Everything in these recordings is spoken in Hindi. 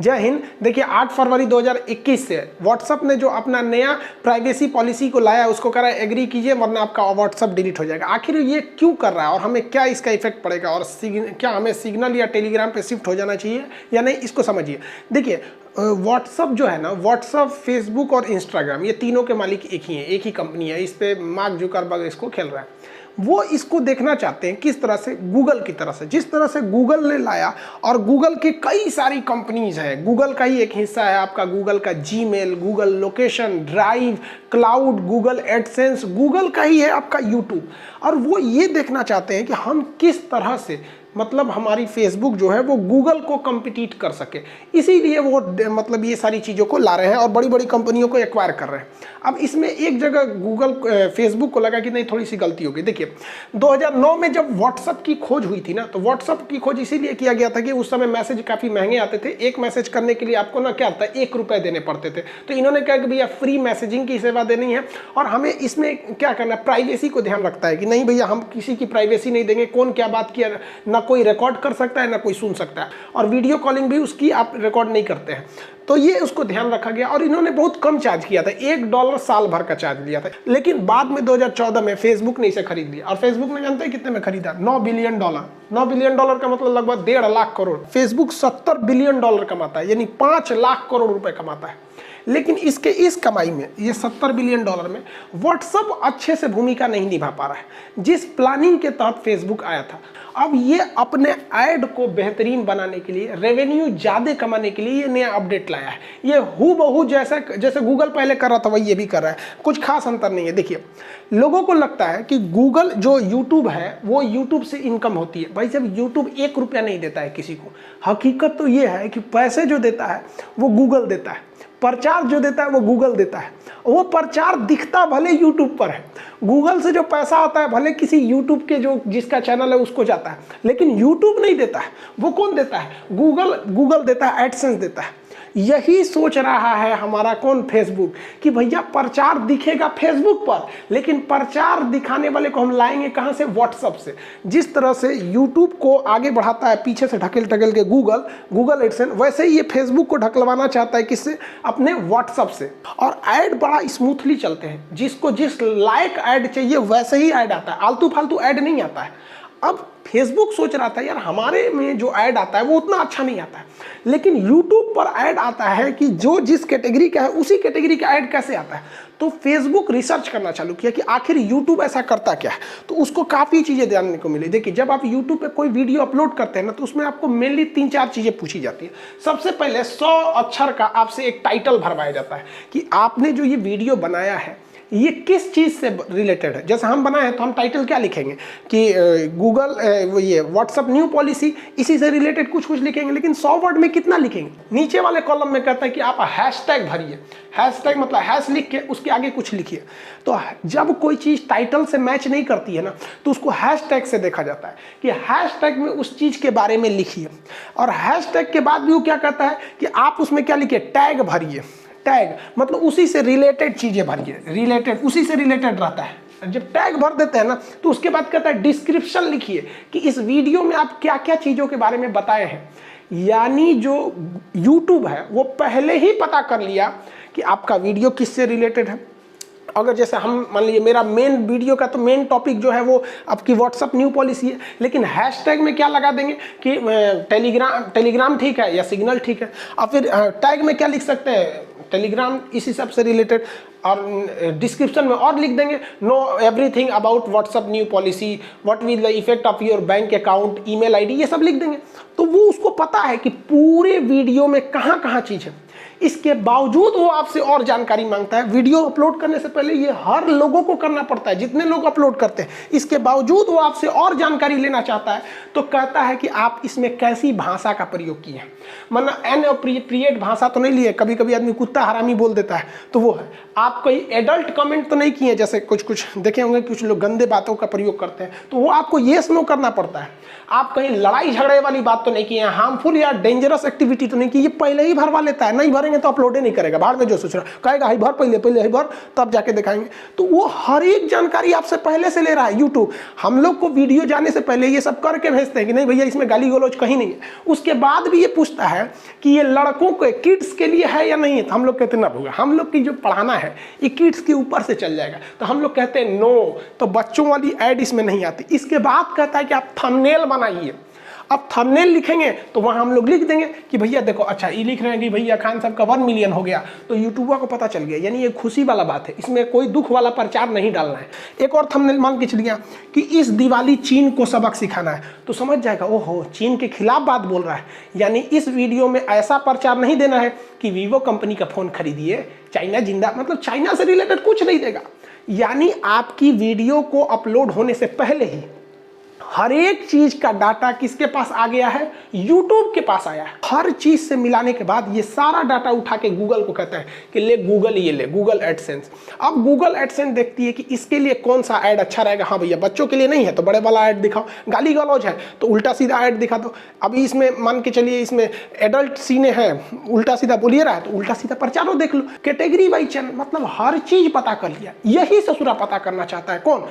जय हिंद। देखिए 8 फरवरी 2021 से व्हाट्सअप ने जो अपना नया प्राइवेसी पॉलिसी को लाया उसको कह रहा है एग्री कीजिए वरना आपका व्हाट्सअप डिलीट हो जाएगा। आखिर ये क्यों कर रहा है और हमें क्या इसका इफेक्ट पड़ेगा और क्या हमें सिग्नल या टेलीग्राम पे शिफ्ट हो जाना चाहिए या नहीं, इसको समझिए। देखिए व्हाट्सअप जो है ना, व्हाट्सअप, फेसबुक और इंस्टाग्राम ये तीनों के मालिक एक ही हैं, एक ही कंपनी है। इस पर मार्क जुकरबर्ग इसको खेल रहा है। वो इसको देखना चाहते हैं किस तरह से, गूगल की तरह से, जिस तरह से गूगल ने लाया। और गूगल की कई सारी कंपनीज है, गूगल का ही एक हिस्सा है आपका गूगल का Gmail, Google location, drive, cloud, Google AdSense, Google का ही है आपका यूट्यूब। और वो ये देखना चाहते हैं कि हम किस तरह से, मतलब हमारी फेसबुक जो है वो गूगल को कम्पिटिट कर सके, इसीलिए वो मतलब ये सारी चीज़ों को ला रहे हैं और बड़ी बड़ी कंपनियों को एक्वायर कर रहे हैं। अब इसमें एक जगह गूगल फेसबुक को लगा कि नहीं थोड़ी सी गलती हो गई। देखिए 2009 में जब व्हाट्सअप की खोज हुई थी ना, तो व्हाट्सअप की खोज इसीलिए किया गया था कि उस समय मैसेज काफ़ी महंगे आते थे। एक मैसेज करने के लिए आपको ना क्या आता है, 1 रुपये देने पड़ते थे। तो इन्होंने कहा कि भैया फ्री मैसेजिंग की सेवा देनी है और हमें इसमें क्या करना है, प्राइवेसी को ध्यान रखता है कि नहीं भैया हम किसी की प्राइवेसी नहीं देंगे, कौन क्या बात किया ना कोई रिकॉर्ड कर सकता है ना कोई सुन सकता है, और वीडियो कॉलिंग भी उसकी आप रिकॉर्ड नहीं करते हैं। तो ये उसको ध्यान रखा गया और इन्होंने बहुत कम चार्ज किया था, $1 साल भर का चार्ज लिया था। लेकिन बाद में 2014 में फेसबुक ने इसे खरीद लिया और फेसबुक ने जानते हैं कितने में खरीदा, $9 बिलियन। $9 बिलियन का मतलब लगभग 1.5 लाख करोड़। फेसबुक $70 बिलियन कमाता है, यानी 5 लाख करोड़ रुपए कमाता है। लेकिन इसके इस कमाई में, ये $70 बिलियन में, व्हाट्सएप अच्छे से भूमिका नहीं निभा पा रहा है जिस प्लानिंग के तहत फेसबुक आया था। अब ये अपने ऐड को बेहतरीन बनाने के लिए, रेवेन्यू ज़्यादा कमाने के लिए ये नया अपडेट लाया है। ये हूबहू जैसे गूगल पहले कर रहा था वही ये भी कर रहा है, कुछ खास अंतर नहीं है। देखिए लोगों को लगता है कि गूगल जो यूट्यूब है वो यूट्यूब से इनकम होती है। भाई जब यूट्यूब 1 रुपया नहीं देता है किसी को, हकीकत तो ये है कि पैसे जो देता है वो गूगल देता है, प्रचार जो देता है वो गूगल देता है। वो प्रचार दिखता भले यूट्यूब पर है, गूगल से जो पैसा आता है भले किसी यूट्यूब के जो जिसका चैनल है उसको जाता है, लेकिन यूट्यूब नहीं देता है। वो कौन देता है? गूगल देता है, एडसेंस देता है। यही सोच रहा है हमारा कौन, फेसबुक, कि भैया प्रचार दिखेगा फेसबुक पर, लेकिन प्रचार दिखाने वाले को हम लाएंगे कहां से? व्हाट्सएप से। जिस तरह से यूट्यूब को आगे बढ़ाता है पीछे से ढकेल के गूगल एडसेंस, वैसे ही ये फेसबुक को ढकलवाना चाहता है किससे? अपने व्हाट्सएप से। और ऐड बड़ा स्मूथली चलते हैं, जिसको जिस लायक ऐड चाहिए वैसे ही ऐड आता है, आलतू फालतू ऐड नहीं आता है। अब फेसबुक सोच रहा था यार हमारे में जो ऐड आता है वो उतना अच्छा नहीं आता है, लेकिन यूट्यूब पर ऐड आता है कि जो जिस कैटेगरी का है उसी कैटेगरी का ऐड कैसे आता है। तो फेसबुक रिसर्च करना चालू किया कि आखिर यूट्यूब ऐसा करता क्या है। तो उसको काफ़ी चीज़ें जानने को मिली। देखिए जब आप यूट्यूब पे कोई वीडियो अपलोड करते हैं ना, तो उसमें आपको मेनली 3-4 चीज़ें पूछी जाती है। सबसे पहले 100 अक्षर का आपसे एक टाइटल भरवाया जाता है कि आपने जो ये वीडियो बनाया है ये किस चीज़ से रिलेटेड है। जैसे हम बनाए हैं तो हम टाइटल क्या लिखेंगे कि गूगल ये व्हाट्सअप न्यू पॉलिसी, इसी से रिलेटेड कुछ लिखेंगे। लेकिन 100 वर्ड में कितना लिखेंगे? नीचे वाले कॉलम में कहता है कि आप हैशटैग भरिए। हैशटैग मतलब हैश लिख के उसके आगे कुछ लिखिए। तो जब कोई चीज़ टाइटल से मैच नहीं करती है ना, तो उसको हैशटैग से देखा जाता है कि हैशटैग में उस चीज़ के बारे में लिखिए। और हैशटैग के बाद भी वो क्या कहता है कि आप उसमें क्या लिखिए? टैग भरिए। टैग मतलब उसी से रिलेटेड चीजें भरिए, रिलेटेड उसी से रिलेटेड रहता है। जब टैग भर देते हैं ना, तो उसके बाद कहता है डिस्क्रिप्शन लिखिए कि इस वीडियो में आप क्या क्या चीजों के बारे में बताए हैं। यानी जो YouTube है वो पहले ही पता कर लिया कि आपका वीडियो किससे रिलेटेड है। अगर जैसे हम मान लीजिए मेरा मेन वीडियो का तो मेन टॉपिक जो है वो आपकी व्हाट्सअप न्यू पॉलिसी है, लेकिन हैशटैग में क्या लगा देंगे कि टेलीग्राम ठीक है या सिग्नल ठीक है। और फिर टैग में क्या लिख सकते हैं? टेलीग्राम इसी सब से रिलेटेड। और डिस्क्रिप्शन में और लिख देंगे know everything about WhatsApp new policy, what will the effect of your bank account, email ID, ये सब लिख देंगे। तो वो उसको पता है कि पूरे वीडियो में कहाँ कहाँ चीज़ है। इसके बावजूद वो आपसे और जानकारी मांगता है। वीडियो अपलोड करने से पहले ये हर लोगों को करना पड़ता है, जितने लोग अपलोड करते हैं। इसके बावजूद वो आपसे और जानकारी लेना चाहता है, तो कहता है कि आप इसमें कैसी भाषा का प्रयोग किए, मतलब अनअप्रोप्रिएट भाषा तो नहीं लिए। कभी कभी आदमी कुत्ता हरामी बोल देता है, तो वो है। आप कोई एडल्ट कमेंट तो नहीं किए, जैसे कुछ देखे होंगे कुछ लोग गंदे बातों का प्रयोग करते हैं, तो वो आपको येस नो करना पड़ता है। आप कहीं लड़ाई झगड़े वाली बात तो नहीं किए, हार्मफुल या डेंजरस एक्टिविटी तो नहीं की, ये पहले ही भरवा लेता है। नहीं भरेंगे दिखाएंगे तो अपलोड ही नहीं करेगा, भाड़ में जो सोच रहा, कहेगा हाई भर पहले हाई भर तब जाके दिखाएंगे। तो वो हर एक जानकारी आपसे पहले से ले रहा है यूट्यूब। हम लोग को वीडियो जाने से पहले ये सब करके भेजते हैं कि नहीं भैया इसमें गाली गलौज कहीं नहीं है, उसके बाद भी ये पूछता है कि ये लड़कों के किड्स के लिए है या नहीं है, तो हम लोग कहते हैं ना भैया हम लोग की जो पढ़ाना है ये किड्स के ऊपर से चल जाएगा, तो हम लोग कहते हैं नो, तो बच्चों वाली ऐड इसमें नहीं आती। इसके बाद कहता है कि आप थंबनेल बनाइए। अब थंबनेल लिखेंगे तो वहाँ हम लोग लिख देंगे कि भैया देखो, अच्छा ये लिख रहे हैं कि भैया खान साहब का 1 मिलियन हो गया, तो यूट्यूबर को पता चल गया, यानी ये खुशी वाला बात है, इसमें कोई दुख वाला प्रचार नहीं डालना है। एक और थंबनेल मान के चलिए कि इस दिवाली चीन को सबक सिखाना है, तो समझ जाएगा ओहो चीन के खिलाफ बात बोल रहा है, यानी इस वीडियो में ऐसा प्रचार नहीं देना है कि वीवो कंपनी का फ़ोन खरीदिए, चाइना जिंदा, मतलब चाइना से रिलेटेड कुछ नहीं देगा। यानी आपकी वीडियो को अपलोड होने से पहले ही हर एक चीज का डाटा किसके पास आ गया है, यूट्यूब के पास आया है। हर चीज से मिलाने के बाद ये सारा डाटा उठा के गूगल को कहता है कि ले गूगल, ये ले गूगल एडसेंस। अब गूगल एडसेंस देखती है कि इसके लिए कौन सा ऐड अच्छा रहेगा। हाँ भैया बच्चों के लिए नहीं है तो बड़े वाला ऐड दिखाओ, गाली गलौज है तो उल्टा सीधा ऐड दिखा दो। अभी इसमें मान के चलिए इसमें एडल्ट सीने हैं, उल्टा सीधा बोलिए रहा है तो उल्टा सीधा प्रचारो देख लो, कैटेगरी वाइज चैनल, मतलब हर चीज पता कर लिया। यही ससुरा पता करना चाहता है कौन,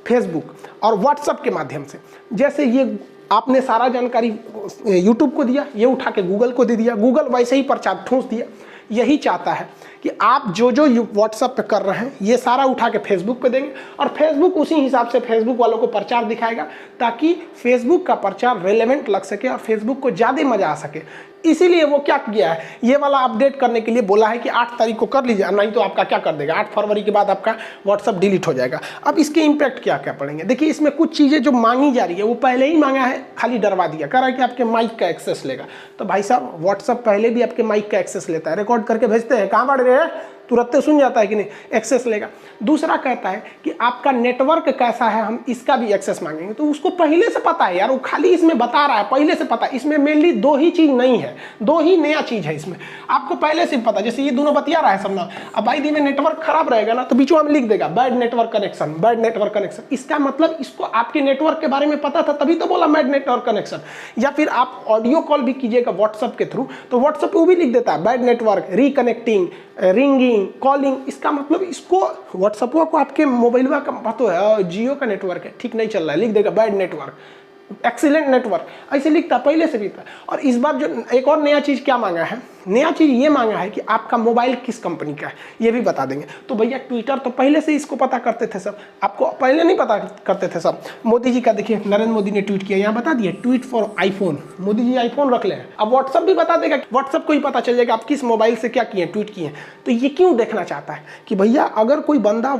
फेसबुक और व्हाट्सएप के माध्यम से। जैसे ये आपने सारा जानकारी यूट्यूब को दिया, ये उठा के गूगल को दे दिया, गूगल वैसे ही प्रचार ठूंस दिया। यही चाहता है कि आप जो जो व्हाट्सएप पे कर रहे हैं ये सारा उठा के फेसबुक पे देंगे और फेसबुक उसी हिसाब से फेसबुक वालों को प्रचार दिखाएगा, ताकि फेसबुक का प्रचार रेलेवेंट लग सके और फेसबुक को ज़्यादा मजा आ सके। इसीलिए वो क्या किया है, ये वाला अपडेट करने के लिए बोला है कि 8 तारीख को कर लीजिए, नहीं तो आपका क्या कर देगा, 8 फरवरी के बाद आपका व्हाट्सअप डिलीट हो जाएगा। अब इसके इम्पैक्ट क्या क्या पड़ेंगे, देखिए इसमें कुछ चीज़ें जो मांगी जा रही है वो पहले ही मांगा है, खाली डरवा दिया, कह रहा है कि आपके माइक का एक्सेस लेगा। तो भाई साहब व्हाट्सअप पहले भी आपके माइक का एक्सेस लेता है, रिकॉर्ड करके भेजते हैं, कहाँ बढ़ रहे हैं, तुरंत सुन जाता है कि नहीं, एक्सेस लेगा। दूसरा कहता है कि आपका नेटवर्क कैसा है, हम इसका भी एक्सेस मांगेंगे। तो उसको पहले से पता है यार, वो खाली इसमें बता रहा है पहले से पता है। इसमें मेनली 2 ही चीज़ नहीं है, 2 ही नया चीज़ है इसमें, आपको पहले से पता। जैसे ये दोनों बतिया रहा है सब ना, अब भाई दी में नेटवर्क खराब रहेगा ना तो बीचों में लिख देगा bad network connection, bad network connection. इसका मतलब इसको आपके नेटवर्क के बारे में पता था तभी तो बोला बैड नेटवर्क कनेक्शन। या फिर आप ऑडियो कॉल भी कीजिएगा व्हाट्सअप के थ्रू तो व्हाट्सअप वो भी लिख देता है bad network, reconnecting, ringing, calling. इसका मतलब इसको व्हाट्सअप को आपके मोबाइल का पता है जियो का नेटवर्क है, ठीक नहीं चल रहा है, लिख देगा बैड नेटवर्क, एक्सीलेंट नेटवर्क, ऐसे लिखता पहले से भी था। और इस बार जो एक और नया चीज़ क्या मांगा है, नया चीज़ ये मांगा है कि आपका मोबाइल किस कंपनी का है ये भी बता देंगे। तो भैया ट्विटर तो पहले से इसको पता करते थे सब, आपको पहले नहीं पता करते थे सब। मोदी जी का देखिए, नरेंद्र मोदी ने ट्वीट किया, यहाँ बता दिया tweet for iPhone, Modi ji iPhone रख ले। अब व्हाट्सअप भी बता देगा, व्हाट्सअप को ही पता चल जाएगा आप किस मोबाइल से क्या किए, ट्वीट किए। तो ये क्यों देखना चाहता है कि भैया अगर कोई बंदा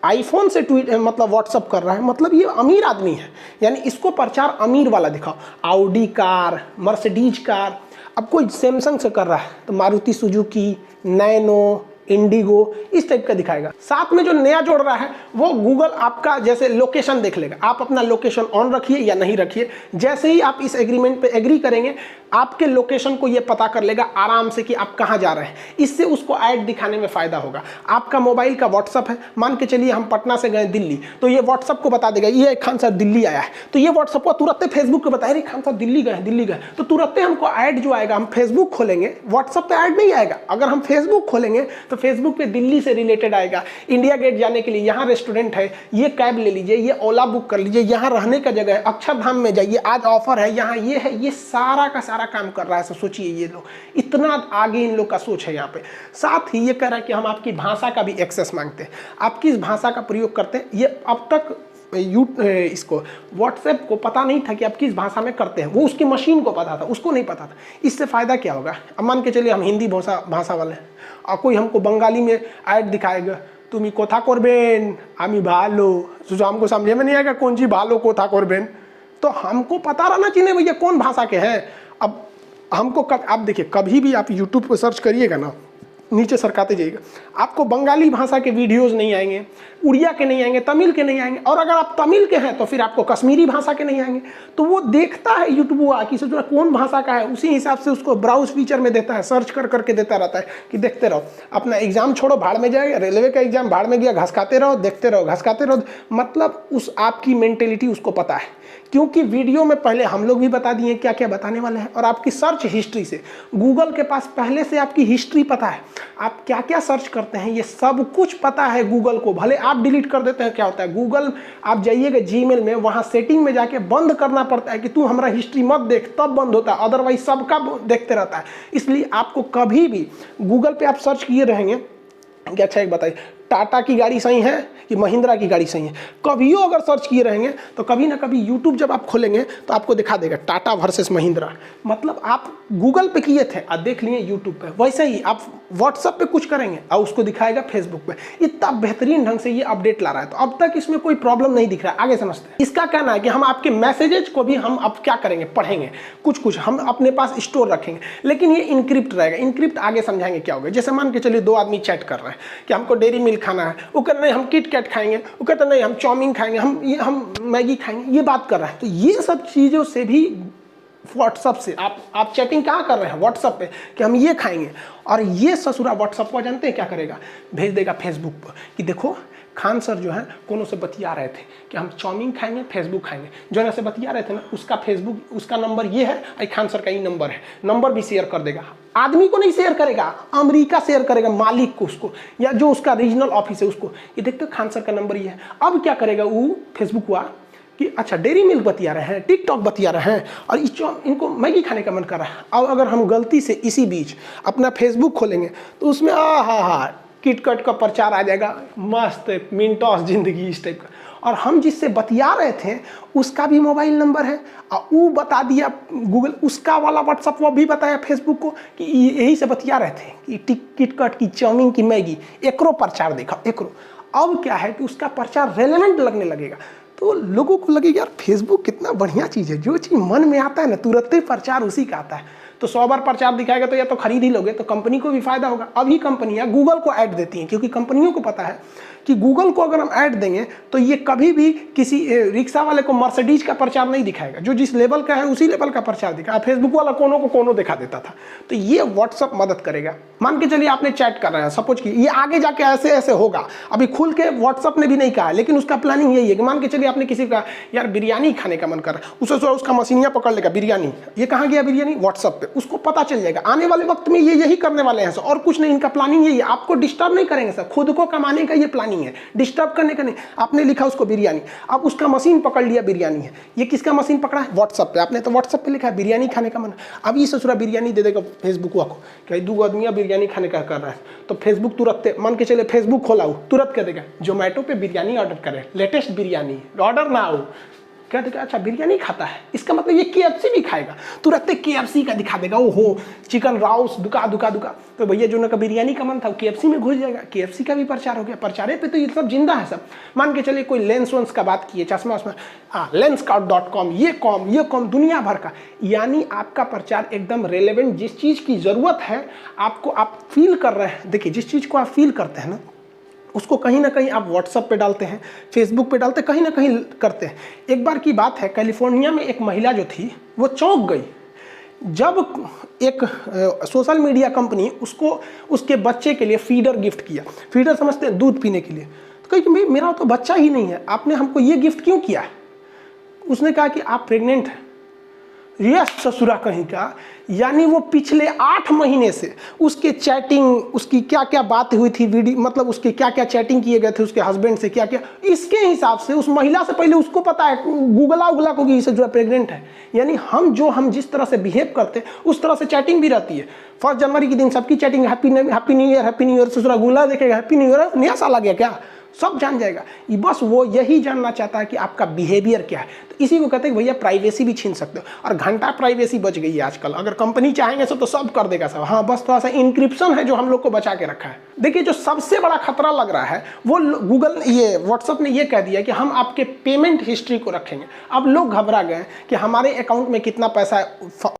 आईफोन से ट्वीट मतलब व्हाट्सअप कर रहा है मतलब ये अमीर आदमी है, यानी इसको प्रचार अमीर वाला दिखाओ। ऑडी कार, मर्सिडीज कार, अब कोई सैमसंग से कर रहा है तो मारुति सुजुकी, नैनो, इंडिगो, इस टाइप का दिखाएगा। साथ में जो नया जोड़ रहा है वो गूगल आपका जैसे लोकेशन देख लेगा, आप अपना लोकेशन ऑन रखिए या नहीं रखिए। जैसे ही आप इस एग्रीमेंट पे एग्री करेंगे आपके लोकेशन को ये पता कर लेगा आराम से कि आप कहाँ जा रहे हैं। इससे उसको ऐड दिखाने में फ़ायदा होगा। आपका मोबाइल का व्हाट्सअप है, मान के चलिए हम पटना से गए दिल्ली, तो ये व्हाट्सअप को बता देगा ये खान साहब दिल्ली आया है, तो ये व्हाट्सअप को तुरंत फेसबुक को बताए खान साहब दिल्ली गए, तो तुरंत हमको ऐड जो आएगा, हम फेसबुक खोलेंगे, व्हाट्सअप पे ऐड नहीं आएगा। अगर हम फेसबुक खोलेंगे तो फेसबुक पे दिल्ली से रिलेटेड आएगा, इंडिया गेट जाने के लिए यहाँ रेस्टोरेंट है, ये कैब ले लीजिए, ये ओला बुक कर लीजिए, यहाँ रहने का जगह है, अक्षरधाम में जाइए, आज ऑफर है, यहाँ ये है, ये सारा का सारा काम कर रहा है। तो सोचिए ये लोग इतना आगे इन लोग का सोच है यहाँ पे। साथ ही ये कह रहा है कि हम आपकी भाषा का भी एक्सेस मांगते हैं, आप किस भाषा का प्रयोग करते हैं। ये अब तक इसको व्हाट्सएप को पता नहीं था कि आप किस भाषा में करते हैं, वो उसकी मशीन को पता था, उसको नहीं पता था। इससे फ़ायदा क्या होगा, अब मान के चलिए हम हिंदी भाषा वाले हैं और कोई हमको बंगाली में ऐड दिखाएगा, तुम कोथा करबेन आमी भालो, तो हमको समझे में नहीं आएगा कौन सी भालो कोथा करबेन, तो हमको पता रहना चाहिए भैया कौन भाषा के हैं। अब हमको आप देखिए कभी भी आप यूट्यूब पर सर्च करिएगा ना, नीचे सरकाते जाइएगा, आपको बंगाली भाषा के वीडियोस नहीं आएंगे, उड़िया के नहीं आएंगे, तमिल के नहीं आएंगे, और अगर आप तमिल के हैं तो फिर आपको कश्मीरी भाषा के नहीं आएंगे। तो वो देखता है यूट्यूब कि सोच कौन भाषा का है, उसी हिसाब से उसको ब्राउज फीचर में देता है, सर्च कर करके देता रहता है कि देखते रहो। अपना एग्जाम छोड़ो भाड़ में जाएगा, रेलवे का एग्जाम भाड़ में गया, घसकाते रहो, देखते रहो, घसकाते रहो। मतलब उस आपकी मेंटेलिटी उसको पता है क्योंकि वीडियो में पहले हम लोग भी बता दिए क्या क्या बताने वाले हैं, और आपकी सर्च हिस्ट्री से गूगल के पास पहले से आपकी हिस्ट्री पता है, आप क्या क्या सर्च करते हैं ये सब कुछ पता है गूगल को। भले आप डिलीट कर देते हैं, क्या होता है गूगल, आप जाइएगा जीमेल में, वहाँ सेटिंग में जाके बंद करना पड़ता है कि तू हमारा हिस्ट्री मत देख, तब बंद होता है, अदरवाइज सबका देखते रहता है। इसलिए आपको कभी भी गूगल पे आप सर्च किए रहेंगे कि अच्छा एक बताइए टाटा की गाड़ी सही है कि महिंद्रा की गाड़ी सही है, कभियो अगर सर्च किए रहेंगे तो कभी ना कभी यूट्यूब जब आप खोलेंगे तो आपको दिखा देगा टाटा वर्सेस महिंद्रा, मतलब आप गूगल पे किए थे और देख लिए यूट्यूब पे। वैसे ही आप व्हाट्सएप पे कुछ करेंगे और उसको दिखाएगा फेसबुक पे। इतना बेहतरीन ढंग से ये अपडेट ला रहा है, तो अब तक इसमें कोई प्रॉब्लम नहीं दिख रहा है। आगे समझते हैं। इसका कहना है कि हम आपके मैसेजेज को भी हम अब क्या करेंगे, पढ़ेंगे, कुछ हम अपने पास स्टोर रखेंगे, लेकिन ये इनक्रिप्ट रहेगा। इनक्रिप्ट आगे समझाएंगे क्या होगा। जैसे मान के चलिए दो आदमी चैट कर रहे हैं कि हमको डेयरी मिल्क खाना है, वो कहते नहीं हम किट कैट खाएंगे, वो कहते नहीं हम चाउमीन खाएंगे, हम मैगी खाएंगे, ये बात कर रहा है। तो ये सब चीज़ों से भी व्हाट्सअप से आप चैटिंग कहाँ कर रहे हैं, व्हाट्सअप पे, कि हम ये खाएंगे, और ये ससुरा व्हाट्सअप को जानते हैं क्या करेगा, भेज देगा फेसबुक पर कि देखो खान सर जो है कोनो से बतिया रहे थे कि हम चाउमीन खाएंगे, फेसबुक खाएंगे, जो से बतिया रहे थे ना उसका फेसबुक, उसका नंबर ये है, आई खान सर का ही नंबर है, नंबर भी शेयर कर देगा। आदमी को नहीं शेयर करेगा, अमेरिका शेयर करेगा, मालिक को, उसको, या जो उसका रीजनल ऑफिस है उसको, ये देखते खान सर का नंबर ये है। अब क्या करेगा वो फेसबुक हुआ कि अच्छा डेयरी मिल्क बतिया रहे हैं, टिकटॉक बतिया रहे हैं, और इनको मैगी खाने का मन कर रहा है। अब अगर हम गलती से इसी बीच अपना फेसबुक खोलेंगे तो उसमें हा किटकट का प्रचार आ जाएगा, मस्त मिनटॉस जिंदगी इस टाइप का, और हम जिससे बतिया रहे थे उसका भी मोबाइल नंबर है, और वो बता दिया गूगल, उसका वाला व्हाट्सअप वो भी बताया फेसबुक को कि यही से बतिया रहे थे कि किटकट की चाउमीन की मैगी, एकरो प्रचार देखा एकरो। अब क्या है कि उसका प्रचार रेलेवेंट लगने लगेगा, तो लोगों को लगेगा यार फेसबुक कितना बढ़िया चीज़ है, जो चीज़ मन में आता है ना तुरंत ही प्रचार उसी का आता है। तो 100 बार प्रचार दिखाएगा तो या तो खरीद ही लोगे, तो कंपनी को भी फायदा होगा। अभी कंपनियां गूगल को ऐड देती हैं, क्योंकि कंपनियों को पता है कि गूगल को अगर हम ऐड देंगे तो ये कभी भी किसी रिक्शा वाले को मर्सिडीज का प्रचार नहीं दिखाएगा, जो जिस लेवल का है उसी लेवल का प्रचार दिखाएगा। फेसबुक वाला कोनो को कोनो दिखा देता था, तो ये व्हाट्सअप मदद करेगा। मान के चलिए आपने चैट कर रहे हैं, सपोज कि ये आगे जाके ऐसे ऐसे होगा, अभी खुल के व्हाट्सअप ने भी नहीं कहा, लेकिन उसका प्लानिंग यही है कि मान के चलिए आपने किसी का यार बिरयानी खाने का मन कर रहा है, उसे उसका मशीनिया पकड़ लेगा बिरयानी, ये कहाँ गया बिरयानी, व्हाट्सअप पे, उसको पता चल जाएगा। आने वाले वक्त में ये यही करने वाले हैं सर, और कुछ नहीं, इनका प्लानिंग यही है, आपको डिस्टर्ब नहीं करेंगे सर, खुद को कमाने का ये प्लानिंग है, डिस्टर्ब करने का नहीं। आपने लिखा उसको बिरयानी, अब उसका मशीन पकड़ लिया बिरयानी है, ये किसका मशीन पकड़ा है, व्हाट्सएप पे, आपने तो व्हाट्सएप पे लिखा है बिरयानी खाने का मन, अब ये ससुरा बिरयानी दे देगा फेसबुक को कि 2 आदमियां बिरयानी खाने का कर रहा है, तो फेसबुक तुरंत, मान के चले फेसबुक खोला हो, तुरंत कह देगा जोमेटो पे बिरयानी ऑर्डर करें, लेटेस्ट बिरयानी ऑर्डर ना हो, क्या देगा, अच्छा बिरयानी खाता है, इसका मतलब ये KFC भी खाएगा, तुरंत KFC का दिखा देगा, ओहो चिकन राउस दुका, तो भैया जो का बिरयानी का मन था KFC में घुस जाएगा, KFC का भी प्रचार हो गया। प्रचारे पे तो ये सब जिंदा है सब। मान के चलिए कोई लेंस वेंस का बात किए, चश्मा उसमें, lenscout.com, ये कॉम दुनिया भर का, यानी आपका प्रचार एकदम रेलेवेंट, जिस चीज़ की ज़रूरत है आपको, आप फील कर रहे हैं। देखिए जिस चीज़ को आप फील करते हैं ना, उसको कहीं ना कहीं आप व्हाट्सएप पे डालते हैं, फेसबुक पे डालते हैं, कहीं ना कहीं करते हैं। एक बार की बात है, कैलिफोर्निया में एक महिला जो थी वो चौंक गई जब एक सोशल मीडिया कंपनी उसको उसके बच्चे के लिए फीडर गिफ्ट किया। फीडर समझते हैं, दूध पीने के लिए। तो कही कि मेरा तो बच्चा ही नहीं है, आपने हमको ये गिफ्ट क्यों किया? उसने कहा कि आप प्रेग्नेंट हैं। यस ससुरा कहीं का, यानी वो पिछले 8 महीने से उसके चैटिंग, उसकी क्या क्या बात हुई थी, वीडियो मतलब उसके क्या क्या चैटिंग किए गए थे उसके हस्बैंड से, क्या क्या, इसके हिसाब से उस महिला से पहले उसको पता है, गूगला को कि ससुरा प्रेग्नेंट है। यानी हम जिस तरह से बिहेव करते हैं उस तरह से चैटिंग भी रहती है। 1 जनवरी के दिन सबकी चैटिंग हैप्पी न्यू ईयर, ससुरा गूगला देखेगा हैप्पी न्यू ईयर, नया साल आ गया क्या, सब जान जाएगा। बस वो यही जानना चाहता है कि आपका बिहेवियर क्या है। तो इसी को कहते हैं भैया प्राइवेसी भी छीन सकते हो, और घंटा प्राइवेसी बच गई है आजकल। अगर कंपनी चाहेंगे तो सब कर देगा सब। हाँ, बस थोड़ा सा इंक्रिप्शन है जो हम लोग को बचा के रखा है। देखिए जो सबसे बड़ा खतरा लग रहा है वो गूगल, ये व्हाट्सएप ने ये कह दिया कि हम आपके पेमेंट हिस्ट्री को रखेंगे। अब लोग घबरा गए कि हमारे अकाउंट में कितना पैसा है,